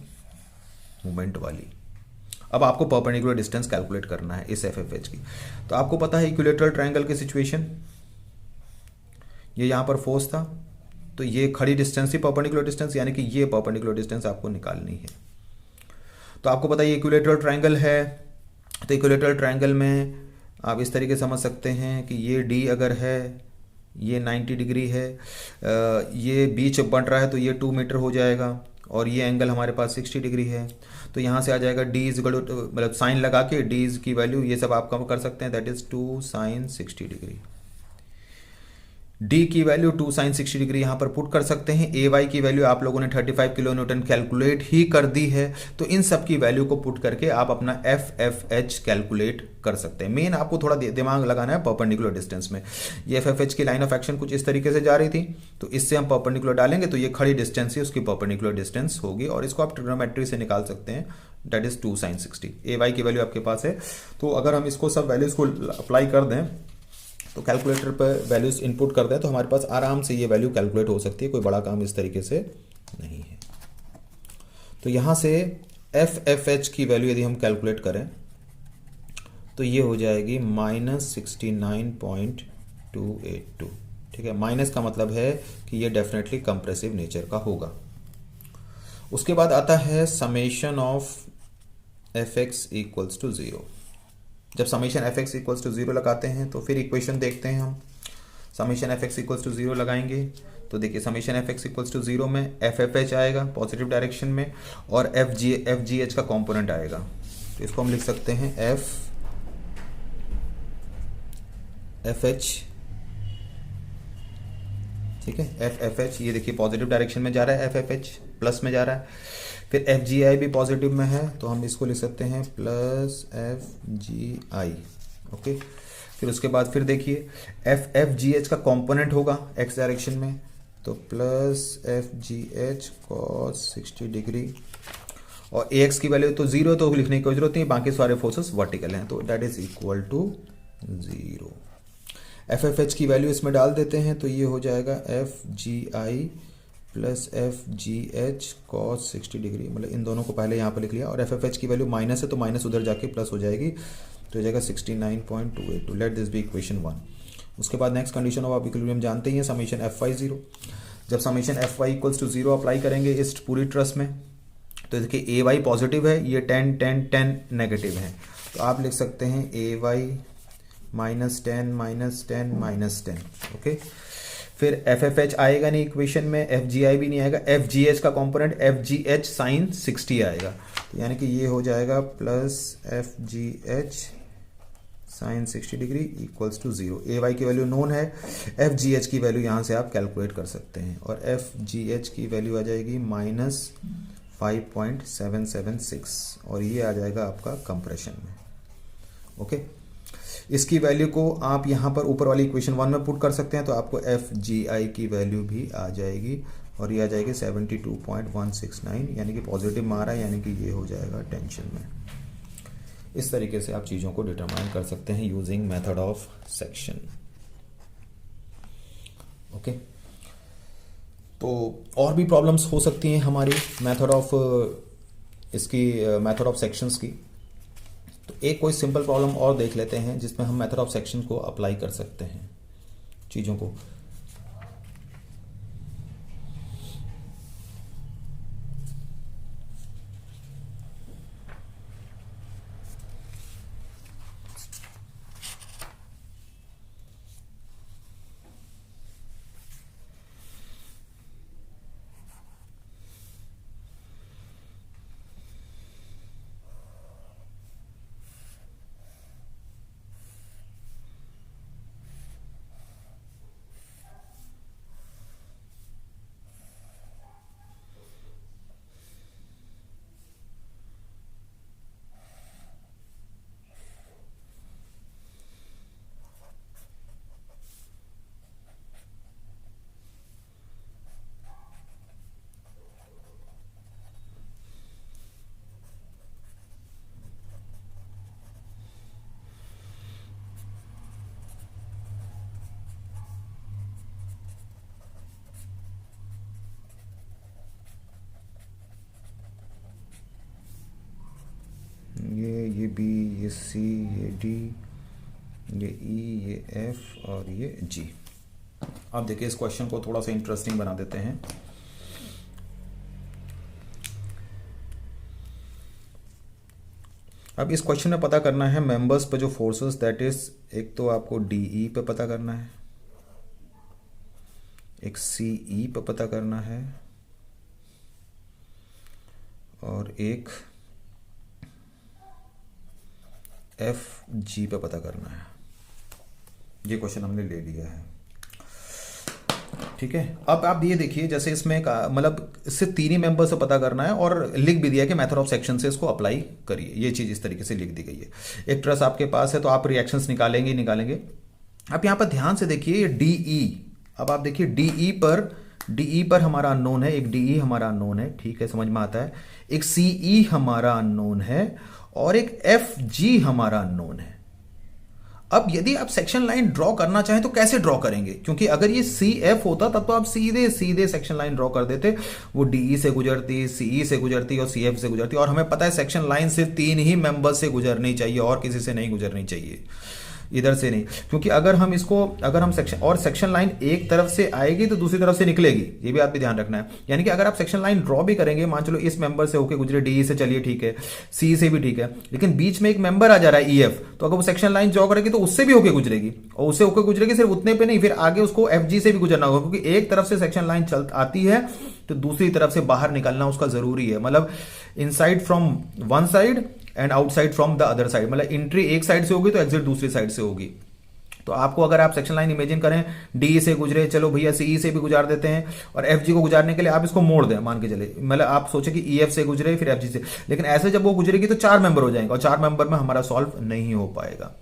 मूवमेंट वाली। अब आपको परपेंडिकुलर डिस्टेंस कैलकुलेट करना है इस FFH की। तो आपको पता है इक्विलेटरल ट्रायंगल की सिचुएशन, ये यहाँ पर फोर्स था, तो ये खड़ी डिस्टेंस थी परपेंडिकुलर डिस्टेंस, यानी कि ये परपेंडिकुलर डिस्टेंस आपको निकालनी है। तो आपको पता है ये इक्विलेटरल ट्रायंगल है, तो इक्विलेटरल ट्रायंगल में आप इस तरीके समझ सकते हैं कि ये D अगर है, ये 90 डिग्री है, ये बीच बन रहा है तो ये 2 मीटर हो जाएगा, और ये एंगल हमारे पास 60 डिग्री है, तो यहाँ से आ जाएगा D इक्वल टू, मतलब साइन लगा के D की वैल्यू ये सब आप कम कर सकते हैं, that is 2 sin 60 degree. D की वैल्यू 2 साइन 60 डिग्री यहाँ पर पुट कर सकते हैं। ए वाई की वैल्यू आप लोगों ने 35 किलो न्यूटन कैलकुलेट ही कर दी है, तो इन सब की वैल्यू को पुट करके आप अपना एफ एफ एच कैलकुलेट कर सकते हैं। मेन आपको थोड़ा दिमाग लगाना है परपेंडिकुलर डिस्टेंस में। ये एफ एफ एच की लाइन ऑफ एक्शन कुछ इस तरीके से जा रही थी, तो इससे हम परपेंडिकुलर डालेंगे तो ये खड़ी डिस्टेंस ही उसकी परपेंडिकुलर डिस्टेंस होगी, और इसको आप ट्रिग्नोमेट्री से निकाल सकते हैं, that is 2 sine 60। A Y की वैल्यू आपके पास है, तो अगर हम इसको सब वैल्यूज को अप्लाई कर दें तो कैलकुलेटर पर वैल्यूज इनपुट कर दें तो हमारे पास आराम से ये वैल्यू कैलकुलेट हो सकती है, कोई बड़ा काम इस तरीके से नहीं है। तो यहाँ से एफ एफ एच की वैल्यू यदि हम कैलकुलेट करें तो ये हो जाएगी -69.282। ठीक है, माइनस का मतलब है कि ये डेफिनेटली कंप्रेसिव नेचर का होगा। उसके बाद आता है summation of F X equals to 0। जब summation F X equals to 0 लगाते हैं तो फिर इक्वेशन देखते हैं हम। Summation F X equals to 0 लगाएंगे तो देखिए summation F X equals to 0 में एफ एफ एच आएगा पॉजिटिव डायरेक्शन में, और एफ जी एच का कॉम्पोनेंट आएगा। तो इसको हम लिख सकते हैं एफ एफ एच। ठीक है, एफ एफ एच, ये देखिए पॉजिटिव डायरेक्शन में जा रहा है, एफ एफ एच प्लस में जा रहा है। फिर एफ जी आई भी पॉजिटिव में है तो हम इसको लिख सकते हैं प्लस एफ जी आई। ओके, फिर उसके बाद फिर देखिए एफ एफ जी एच का कंपोनेंट होगा एक्स डायरेक्शन में, तो plus F G H cos 60 degree, और ए एक्स की वैल्यू तो 0 तो लिखने की कोई जरूरत नहीं, बाकी सारे फोर्सेस वर्टिकल हैं, तो that is equal to 0। F F H की वैल्यू इसमें डाल देते हैं तो ये हो जाएगा F G I plus F G H cos 60 degree, मतलब इन दोनों को पहले यहाँ पर लिख लिया, और एफ एफ एच की वैल्यू माइनस है तो माइनस उधर जाके प्लस हो जाएगी, तो हो जाएगा 69.282। Let this be equation 1। उसके बाद नेक्स्ट कंडीशन ऑफ इक्विलिब्रियम जानते ही हैं, समेशन एफ वाई 0। जब summation F Y equals to 0 apply करेंगे इस पूरी ट्रस में, तो देखिए ए वाई पॉजिटिव है, ये 10 10 10 नेगेटिव है, तो आप लिख सकते हैं ए वाई -10 -10 -10। ओके, फिर एफ एफ एच आएगा नहीं इक्वेशन में, एफ जी आई भी नहीं आएगा, एफ जी एच का component F G H sine 60 आएगा, तो यानी कि ये हो जाएगा plus F G H sine 60 degree equals to 0। A Y की वैल्यू नोन है, एफ जी एच की वैल्यू यहाँ से आप कैलकुलेट कर सकते हैं, और एफ जी एच की वैल्यू आ जाएगी -5.776, और ये आ जाएगा आपका कंप्रेशन में। ओके, इसकी वैल्यू को आप यहाँ पर ऊपर वाली इक्वेशन 1 में पुट कर सकते हैं, तो आपको एफ जी आई की वैल्यू भी आ जाएगी, और ये आ जाएगी 72.169, यानी कि पॉजिटिव में आ रहा है, यानी कि ये हो जाएगा टेंशन में। इस तरीके से आप चीज़ों को डिटरमाइन कर सकते हैं using method of section. Okay, तो और भी प्रॉब्लम्स हो सकती हैं हमारी मेथड ऑफ सेक्शंस की। तो एक कोई सिंपल प्रॉब्लम और देख लेते हैं जिसमें हम मेथड ऑफ सेक्शन को अप्लाई कर सकते हैं चीज़ों को। ये बी, ये सी, ये डी, ये ई, ये एफ और ये जी। अब देखिए इस क्वेश्चन को थोड़ा सा इंटरेस्टिंग बना देते हैं। अब इस क्वेश्चन में पता करना है मेंबर्स पे जो फोर्सेस, दैट इज एक तो आपको डी ई पे पता करना है, एक सी ई पे पता करना है, और एक एफ जी पे पता करना है। ये क्वेश्चन हमने ले लिया है। ठीक है। अब आप ये देखिए, जैसे इसमें मतलब इससे तीन ही मेंबर से पता करना है और लिख भी दिया कि मेथड ऑफ सेक्शन से इसको अप्लाई करिए। ये चीज़ इस तरीके से लिख दी गई है। एक ट्रस आपके पास है तो आप रिएक्शंस निकालेंगे ही निकालेंगे। अब यहाँ पर ध्यान से देखिए डीई, अब आप देखिए डीई पर हमारा अननोन है, एक डीई हमारा अननोन है, ठीक है, समझ में आता है। एक सीई हमारा अननोन है और एक एफ जी हमारा अननोन है। अब यदि आप सेक्शन लाइन ड्रॉ करना चाहें तो कैसे ड्रॉ करेंगे, क्योंकि अगर ये सी एफ होता तब तो आप सीधे सीधे सेक्शन लाइन ड्रॉ कर देते, वो डीई से गुजरती, सीई से गुजरती और सी एफ से गुजरती। और हमें पता है सेक्शन लाइन सिर्फ तीन ही मेंबर से गुजरनी चाहिए और किसी से नहीं गुजरनी चाहिए, इधर से नहीं। क्योंकि अगर हम सेक्शन लाइन एक तरफ से आएगी तो दूसरी तरफ से निकलेगी, ये भी आप भी ध्यान रखना है। यानी कि अगर आप सेक्शन लाइन ड्रॉ भी करेंगे, मान चलो इस मेंबर से होके गुजरे डी से, चलिए ठीक है, सी से भी ठीक है, लेकिन बीच में एक मेंबर आ जा रहा है ई एफ, तो अगर वो सेक्शन लाइन ड्रॉ करेगी तो उससे भी होके गुजरेगी, और उससे होकर गुजरेगी सिर्फ उतने पे नहीं, फिर आगे उसको एफ जी से भी गुजरना होगा, क्योंकि एक तरफ से सेक्शन लाइन चल आती है तो दूसरी तरफ से बाहर निकलना उसका जरूरी है। मतलब inside from one side and outside from the other side, मतलब एंट्री एक साइड से होगी तो एग्जिट दूसरी साइड से होगी। तो आपको अगर आप सेक्शन लाइन इमेजिन करें, डी से गुजरे, चलो भैया सीई से भी गुजार देते हैं, और एफ जी को गुजारने के लिए आप इसको मोड़ दें, मान के चले, मतलब आप सोचे कि ई एफ से गुजरे फिर एफ जी से, लेकिन ऐसे जब वो गुजरेगी तो चार मेंबर हो जाएंगे और चार मेंबर में हमारा सॉल्व नहीं हो पाएगा।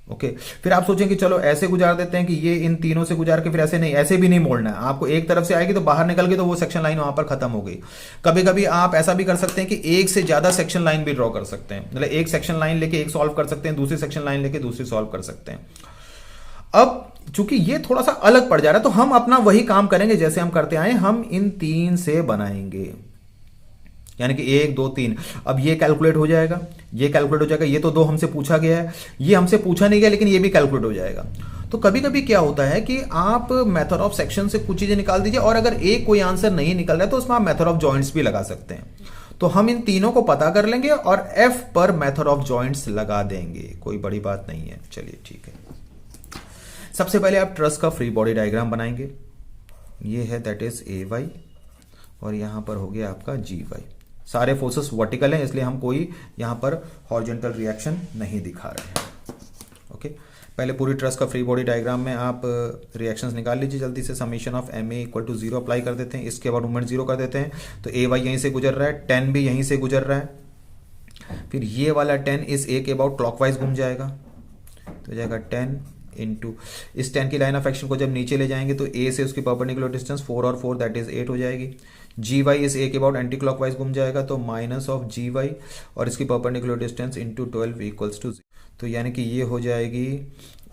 ओके, फिर आप सोचें कि चलो ऐसे गुजार देते हैं कि ये इन तीनों से गुजार के, फिर ऐसे नहीं, ऐसे भी नहीं मोड़ना है आपको, एक तरफ से आएगी तो बाहर निकल गई तो वो सेक्शन लाइन वहां पर खत्म हो गई। कभी कभी आप ऐसा भी कर सकते हैं कि एक से ज्यादा सेक्शन लाइन भी ड्रॉ कर सकते हैं, मतलब एक सेक्शन लाइन लेके एक सॉल्व कर सकते हैं, दूसरी सेक्शन लाइन लेके दूसरी सॉल्व कर सकते हैं। अब चूंकि ये थोड़ा सा अलग पड़ जा रहा है तो हम अपना वही काम करेंगे जैसे हम करते आए, हम इन तीन से बनाएंगे, यानी कि 1 2 3। अब ये कैलकुलेट हो जाएगा, ये कैलकुलेट हो जाएगा, ये तो दो हमसे पूछा गया है, ये हमसे पूछा नहीं गया लेकिन ये भी कैलकुलेट हो जाएगा। तो कभी कभी क्या होता है कि आप मेथड ऑफ सेक्शन से कुछ चीजें निकाल दीजिए, और अगर एक कोई आंसर नहीं निकल रहा है तो उसमें आप मेथड ऑफ जॉइंट्स भी लगा सकते हैं। तो हम इन तीनों को पता कर लेंगे और एफ पर मेथड ऑफ जॉइंट्स लगा देंगे, कोई बड़ी बात नहीं है। चलिए ठीक है, सबसे पहले आप ट्रस का फ्री बॉडी डायग्राम बनाएंगे, ये है दैट इज ए वाई, और यहां पर हो गया आपका जी वाई। सारे फोर्सेस वर्टिकल हैं इसलिए हम कोई यहां पर हॉरिजॉन्टल रिएक्शन नहीं दिखा रहे हैं। ओके, पहले पूरी ट्रस का फ्री बॉडी डायग्राम में आप रिएक्शंस निकाल लीजिए जल्दी से। Summation of M A equal to 0 apply कर देते हैं, इसके बाद मूवमेंट 0 कर देते हैं, तो ए वाई यहीं से गुजर रहा है, 10 भी यहीं से गुजर रहा है, फिर ये वाला 10 इस ए के अबाउट क्लॉकवाइज घूम जाएगा, तो हो जाएगा 10 इंटू इस 10 की लाइन ऑफ एक्शन को जब नीचे ले जाएंगे तो ए से उसकी परपेंडिकुलर डिस्टेंस 4 और 4 दैट इज 8 हो जाएगी। जी वाई इस ए के अबाउट एंटी क्लॉकवाइज घूम जाएगा, तो माइनस ऑफ जी वाई और इसकी perpendicular distance into 12 equals to 0, तो यानी कि ये हो जाएगी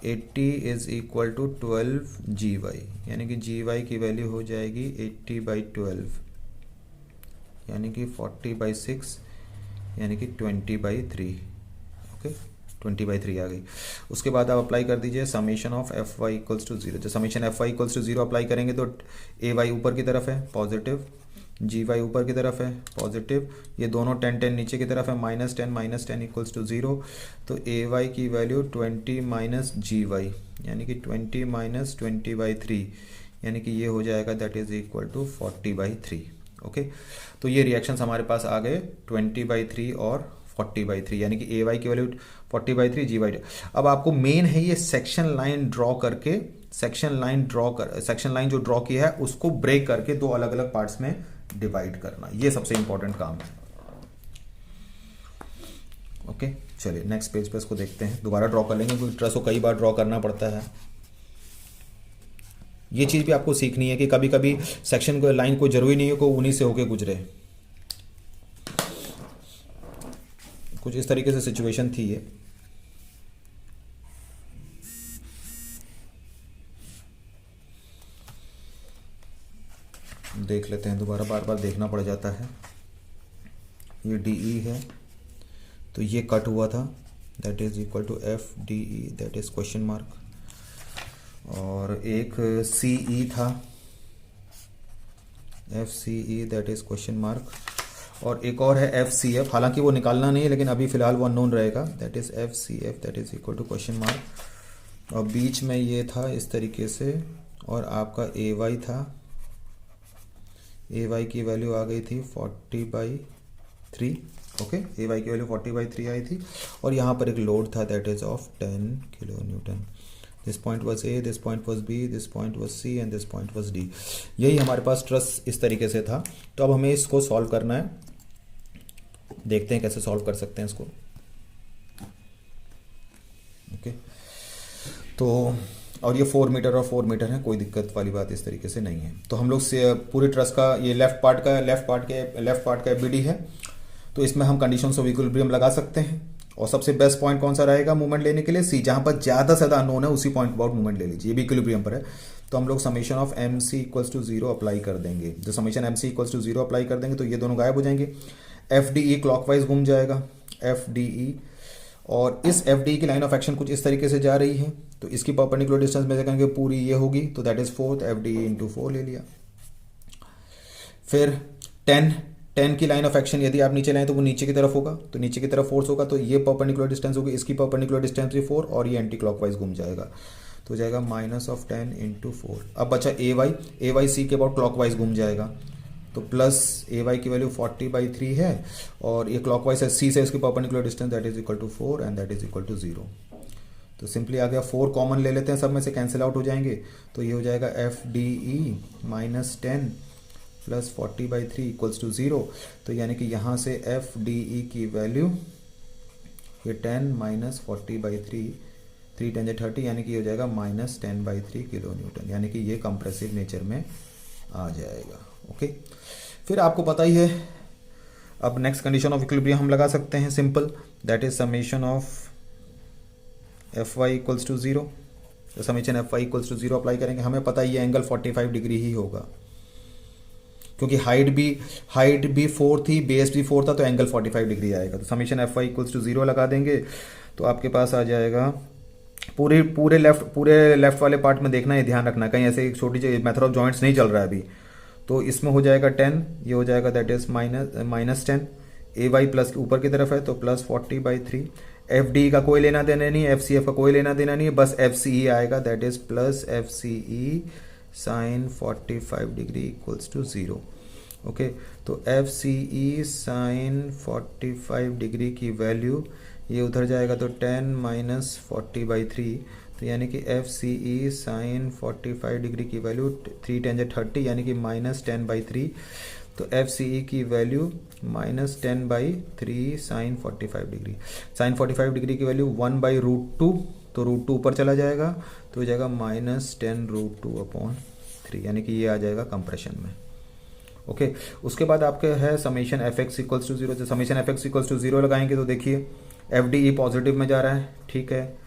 80 is equal to 12 G Y, यानी कि जी वाई की वैल्यू हो जाएगी 80/12, यानी कि 40/6, यानी कि 20/3। ओके, 20/3 आ गई। उसके बाद आप अप्लाई कर दीजिए summation of F Y equals to 0। जब summation F Y equals to 0 apply करेंगे तो ए वाई ऊपर की तरफ है पॉजिटिव, जी वाई ऊपर की तरफ है पॉजिटिव, ये दोनों 10 नीचे की तरफ है, -10 इक्वल्स टू 0, तो ए वाई की वैल्यू 20 माइनस जी वाई, यानी कि 20 माइनस 20/3, यानी कि ये हो जाएगा that is equal to 40/3। Okay, तो ये रिएक्शंस हमारे पास आ गए 20/3 और 40/3, यानी कि ए वाई की वैल्यू 40/3, जी वाई। अब आपको मेन है ये सेक्शन लाइन ड्रॉ करके, सेक्शन लाइन जो ड्रॉ किया है उसको ब्रेक करके दो अलग अलग पार्ट्स में डिवाइड करना, ये सबसे इंपॉर्टेंट काम है। ओके, चलिए नेक्स्ट पेज पे इसको देखते हैं, दोबारा ड्रॉ कर लेंगे क्योंकि ट्रस को कई बार ड्रॉ करना पड़ता है। ये चीज भी आपको सीखनी है कि कभी कभी सेक्शन को लाइन को जरूरी नहीं है को उन्हीं से होके गुजरे, कुछ इस तरीके से सिचुएशन थी ये। देख लेते हैं दोबारा, बार बार देखना पड़ जाता है। ये डीई है तो ये कट हुआ था that is equal to F D E that is question mark, और एक सीई था F C E that is question mark, और एक और है एफ सी एफ, हालांकि वो निकालना नहीं है लेकिन अभी फिलहाल वो अननोन रहेगा that is F C F that is equal to question mark, और बीच में ये था इस तरीके से, और आपका ए वाई था, ए वाई की वैल्यू आ गई थी 40/3। ओके, ए वाई की वैल्यू 40/3 आई थी, और यहाँ पर एक लोड था that is of 10 kilo newton, this point was A, this point was B, this point was C and this point was D. यही हमारे पास ट्रस इस तरीके से था। तो अब हमें इसको सॉल्व करना है, देखते हैं कैसे सॉल्व कर सकते हैं इसको। ओके तो और ये 4 मीटर और 4 मीटर है, कोई दिक्कत वाली बात इस तरीके से नहीं है। तो हम लोग से पूरे ट्रस का ये लेफ्ट पार्ट का बीडी है, तो इसमें हम कंडीशंस ऑफ इक्विलिब्रियम लगा सकते हैं। और सबसे बेस्ट पॉइंट कौन सा रहेगा मूवमेंट लेने के लिए? सी, जहां पर ज्यादा से ज्यादा अननोन है उसी पॉइंट अबाउट मूवमेंट ले लीजिए। ये भी इक्विलिब्रियम पर है, तो हम लोग summation of M C equals to 0 apply कर देंगे। जो summation M C equals to 0 apply कर देंगे तो ये दोनों गायब हो जाएंगे। एफ डी ई क्लॉकवाइज घूम जाएगा, एफ डी ई, और इस एफ डी ई की लाइन ऑफ एक्शन कुछ इस तरीके से जा रही है, तो इसकी परपेंडिकुलर डिस्टेंस मेजर करेंगे, पूरी ये होगी, तो that is 4, F D E into 4 ले लिया। फिर 10 की लाइन ऑफ एक्शन यदि आप नीचे लाएं तो वो नीचे की तरफ होगा, तो नीचे की तरफ फोर्स होगा, तो ये परपेंडिकुलर डिस्टेंस होगी, इसकी परपेंडिकुलर डिस्टेंस भी 4 और ये एंटी क्लॉकवाइज घूम जाएगा, तो हो जाएगा माइनस ऑफ 10 इंटू 4। अब बचा ए वाई सी के अबाउट क्लॉकवाइज घूम जाएगा, तो प्लस ए वाई की वैल्यू 40/3 है, और ये क्लॉकवाइज है सी से इसकी perpendicular distance that is equal to 4 and that is equal to 0। तो सिंपली आ गया, 4 कॉमन ले लेते हैं, सब में से कैंसिल आउट हो जाएंगे, तो ये हो जाएगा F D E minus 10 plus 40/3 equals to 0। तो यानी कि यहाँ से एफ डी ई की वैल्यू ये 10 माइनस 40/3, 3 10 30, यानी कि हो जाएगा माइनस 10/3 किलो न्यूटन, यानी कि ये कंप्रेसिव नेचर में आ जाएगा। ओके फिर आपको पता ही है, अब नेक्स्ट कंडीशन ऑफ इक्विलिब्रियम हम लगा सकते हैं, simple, that is summation of F Y equals to 0। तो summation F Y equals to 0 apply करेंगे, हमें पता है ये एंगल 45 डिग्री ही होगा, क्योंकि हाइट भी 4 थी, बेस भी 4 था, तो एंगल 45 डिग्री आएगा। तो summation F Y equals to 0 लगा देंगे, तो आपके पास आ जाएगा पूरे लेफ्ट वाले पार्ट में देखना है, ध्यान रखना कहीं ऐसे एक छोटी सी मेथड ऑफ जॉइंट्स नहीं चल रहा है अभी। तो इसमें हो जाएगा 10, ये हो जाएगा that is minus 10, A Y plus ऊपर की तरफ है तो प्लस 40/3, एफ डी का कोई लेना देना नहीं है, एफ सी एफ का कोई लेना देना नहीं है, बस एफ सी ई आएगा, that is plus F C E sine 45 degree equals to 0। Okay तो F C E sine 45 degree की वैल्यू ये उधर जाएगा, तो 10 माइनस 40/3, तो यानी कि F C E sine 45 degree की वैल्यू 3 10 30, यानी कि माइनस 10/3, तो एफ सी ई की value minus 10/3 sine 45 degree. Sine 45 degree की वैल्यू 1/√2, तो √2 ऊपर चला जाएगा, तो हो जाएगा माइनस 10√2/3, यानी कि ये आ जाएगा कंप्रेशन में। ओके उसके बाद आपके है summation F X equals to 0। Summation F X equals to 0 लगाएंगे तो देखिए एफ डी ई पॉजिटिव में जा रहा है, ठीक है,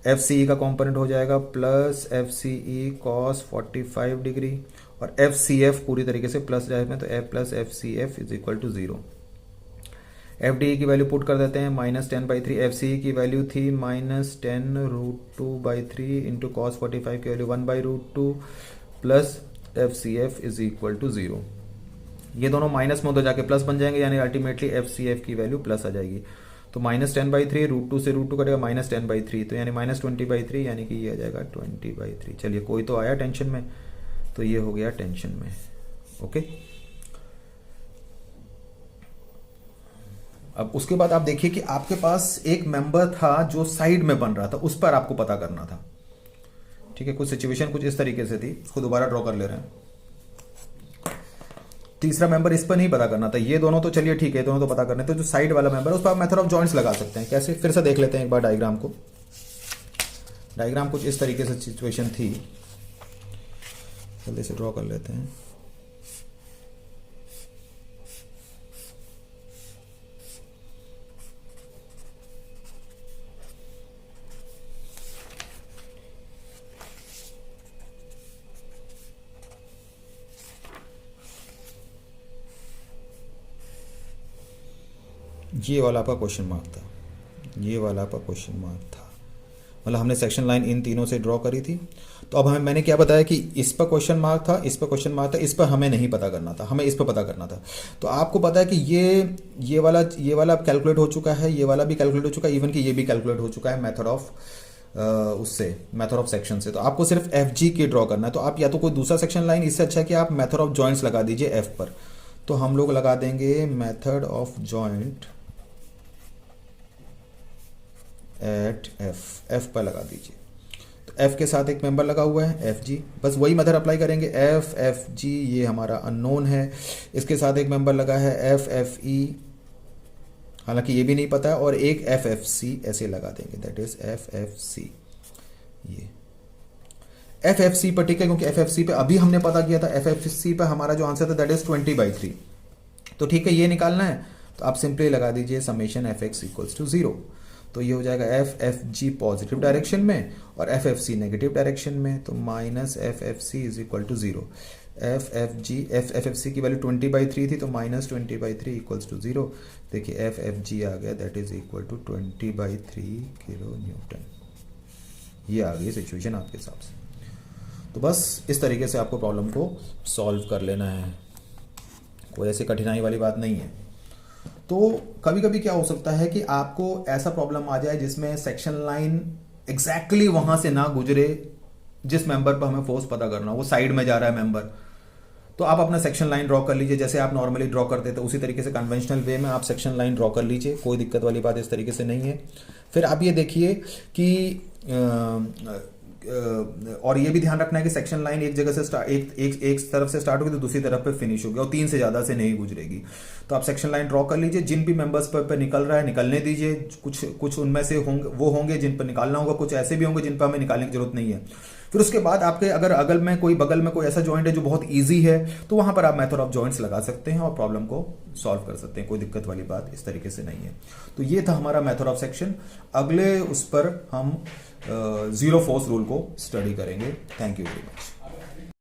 एफ सी ई का कॉम्पोनेंट हो जाएगा plus F C E cos 45 degree, और एफ सी एफ पूरी तरीके से प्लस जाए में, तो F plus F C F is equal to 0। F D E की वैल्यू पुट कर देते हैं, माइनस 10/3, एफ सी ई की वैल्यू थी माइनस 10√2/3 इंटू कॉस 45 की value 1/√2 plus F C F is equal to 0। ये दोनों माइनस में उधर जाके प्लस बन जाएंगे, यानी अल्टीमेटली एफ सी एफ की वैल्यू प्लस आ जाएगी, तो माइनस 10/3, √2 से √2 कटेगा माइनस 10/3, तो यानी माइनस 20/3, यानी कि ये आ जाएगा 20/3। चलिए कोई तो आया टेंशन में, तो ये हो गया टेंशन में। ओके अब उसके बाद आप देखिए कि आपके पास एक मेंबर था जो साइड में बन रहा था, उस पर आपको पता करना था, ठीक है। कुछ सिचुएशन कुछ इस तरीके से थी, उसको दोबारा ड्रॉ कर ले रहे हैं। तीसरा मेंबर इस पर नहीं पता करना था, ये दोनों तो चलिए ठीक है, दोनों तो पता करने, तो जो साइड वाला मेंबर है उस पर आप मेथड ऑफ जॉइंट्स लगा सकते हैं। कैसे, फिर से देख लेते हैं एक बार डायग्राम को। डायग्राम कुछ इस तरीके से सिचुएशन थी, जल्दी से ड्रॉ कर लेते हैं। ये वाला आपका क्वेश्चन मार्क था, ये वाला आपका क्वेश्चन मार्क था, मतलब हमने सेक्शन लाइन इन तीनों से ड्रॉ करी थी। तो अब हमें मैंने क्या बताया कि इस पर क्वेश्चन मार्क था, इस पर क्वेश्चन मार्क था, इस पर हमें नहीं पता करना था, हमें इस पर पता करना था। तो आपको पता है कि ये वाला अब कैलकुलेट हो चुका है, ये वाला भी कैलकुलेट हो चुका है, इवन कि ये भी कैलकुलेट हो चुका है method of method of section से। तो आपको सिर्फ एफ जी की ड्रॉ करना है। तो आप या तो कोई दूसरा सेक्शन लाइन, इससे अच्छा है कि आप मेथड ऑफ जॉइंट्स लगा दीजिए एफ पर। तो हम लोग लगा देंगे method of joint at F पर लगा दीजिए। तो एफ के साथ एक मेंबर लगा हुआ है एफ जी, बस वही मेथड अप्लाई करेंगे। एफ एफ जी ये हमारा अननोन है, इसके साथ एक मेंबर लगा है एफ एफ ई, हालांकि ये भी नहीं पता है, और एक एफ एफ सी ऐसे लगा देंगे, that is F F C. ये एफ एफ सी पर ठीक है, क्योंकि एफ एफ सी पे अभी हमने पता किया था, एफ एफ सी पर हमारा जो आंसर था दैट इज 20/3। तो ठीक है, ये निकालना है तो आप सिंपली लगा दीजिए summation F X equals to 0। तो ये हो जाएगा F F G positive direction में और F F C negative direction में, तो minus F F C is equal to 0। F F G F F C की वैल्यू 20/3 थी, तो माइनस 20/3 इक्वल्स टू 0। देखिए एफ एफ जी आ गया, that is equal to 20/3 kilo newton. ये आ गई सिचुएशन आपके हिसाब से। तो बस इस तरीके से आपको प्रॉब्लम को सॉल्व कर लेना है, कोई ऐसी कठिनाई वाली बात नहीं है। तो कभी कभी क्या हो सकता है कि आपको ऐसा प्रॉब्लम आ जाए जिसमें सेक्शन लाइन एग्जैक्टली वहां से ना गुजरे जिस मेंबर पर हमें फोर्स पता करना हो, वो साइड में जा रहा है मेंबर, तो आप अपना सेक्शन लाइन ड्रॉ कर लीजिए जैसे आप नॉर्मली ड्रॉ करते थे, उसी तरीके से कन्वेंशनल वे में आप सेक्शन लाइन ड्रॉ कर लीजिए, कोई दिक्कत वाली बात इस तरीके से नहीं है। फिर आप ये देखिए कि और ये भी ध्यान रखना है कि सेक्शन लाइन एक जगह से एक तरफ से स्टार्ट होगी तो दूसरी तरफ पे फिनिश होगी और 3 से ज्यादा से नहीं गुजरेगी। तो आप सेक्शन लाइन ड्रॉ कर लीजिए, जिन भी मेंबर्स पर निकल रहा है निकलने दीजिए, कुछ उनमें से होंगे जिन पर निकालना होगा, कुछ ऐसे भी होंगे जिन पर हमें निकालने की जरूरत नहीं है। फिर उसके बाद आपके अगर बगल में कोई ऐसा जॉइंट है जो बहुत ईजी है, तो वहां पर आप मेथड ऑफ जॉइंट्स लगा सकते हैं और प्रॉब्लम को सॉल्व कर सकते हैं, कोई दिक्कत वाली बात इस तरीके से नहीं है। तो ये था हमारा मेथड ऑफ सेक्शन। अगले उस पर हम जीरो फोर्स रूल को स्टडी करेंगे। Thank you very much.